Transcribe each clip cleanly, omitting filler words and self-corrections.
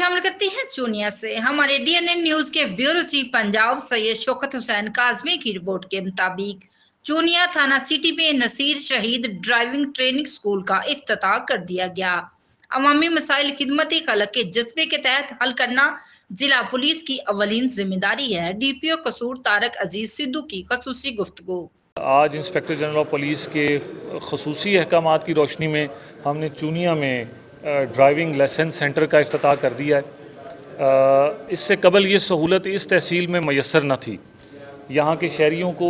शामिल करते हैं चूनिया से। हमारे डीएनए न्यूज के ब्यूरो चीफ पंजाब सैयद शौकत हुसैन काजमी की रिपोर्ट के मुताबिक चूनिया थाना सिटी में नसीर शहीद ड्राइविंग ट्रेनिंग स्कूल का इफ्तिताह कर दिया गया। अवामी मसाइल खिदमती खलक के जज्बे के तहत हल करना जिला पुलिस की अवलीन जिम्मेदारी है। डीपीओ कसूर तारक अजीज सिद्धू की खसूसी गुफ्तगू। आज इंस्पेक्टर जनरल ऑफ पुलिस के खसूसी अहकामात की रोशनी में हमने चूनिया में ड्राइविंग लाइसेंस सेंटर का इफ्तिताह कर दिया है। इससे कबल ये सहूलत इस तहसील में मैसर न थी। यहाँ के शहरियों को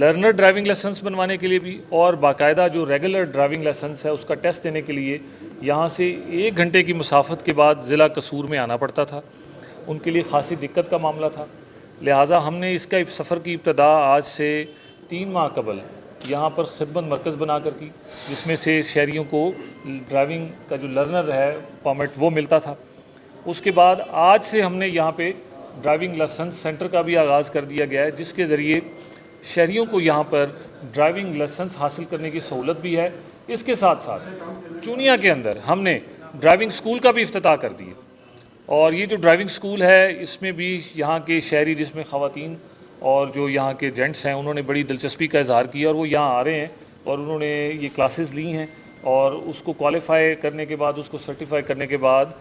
लर्नर ड्राइविंग लाइसेंस बनवाने के लिए भी और बाकायदा जो रेगुलर ड्राइविंग लाइसेंस है उसका टेस्ट देने के लिए यहाँ से 1 घंटे की मुसाफत के बाद ज़िला कसूर में आना पड़ता था। उनके लिए खासी दिक्कत का मामला था। लिहाजा हमने इसका सफ़र की इब्तदा आज से 3 माह कबल यहाँ पर खिदमत मरकज़ बना कर की, जिसमें से शहरियों को ड्राइविंग का जो लर्नर है परमिट वो मिलता था। उसके बाद आज से हमने यहाँ पे ड्राइविंग लाइसेंस सेंटर का भी आगाज़ कर दिया गया है, जिसके ज़रिए शहरियों को यहाँ पर ड्राइविंग लाइसेंस हासिल करने की सहूलत भी है। इसके साथ साथ चूनिया के अंदर हमने ड्राइविंग स्कूल का भी इफ्तिताह कर दिया, और ये जो ड्राइविंग स्कूल है इसमें भी यहाँ के शहरी, जिसमें ख़वातीन और जो यहाँ के जेंट्स हैं, उन्होंने बड़ी दिलचस्पी का इज़हार किया और वो यहाँ आ रहे हैं और उन्होंने ये क्लासेस ली हैं और उसको क्वालिफाई करने के बाद, उसको सर्टिफाई करने के बाद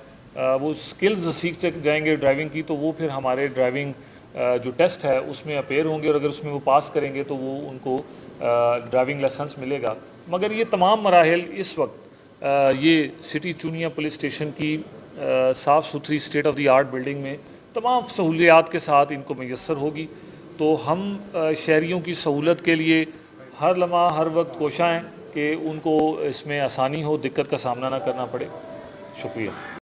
वो स्किल्स सीख जाएंगे ड्राइविंग की। तो वो फिर हमारे ड्राइविंग जो टेस्ट है उसमें अपेयर होंगे और अगर उसमें वो पास करेंगे तो वो उनको ड्राइविंग लाइसेंस मिलेगा। मगर ये तमाम मराहिल इस वक्त ये सिटी चूनिया पुलिस स्टेशन की साफ़ सुथरी state of the art building में तमाम सहूलियात के साथ इनको मैसर होगी। तो हम शहरियों की सहूलत के लिए हर लम्हा हर वक्त कोशिश हैं कि उनको इसमें आसानी हो, दिक्कत का सामना ना करना पड़े। शुक्रिया।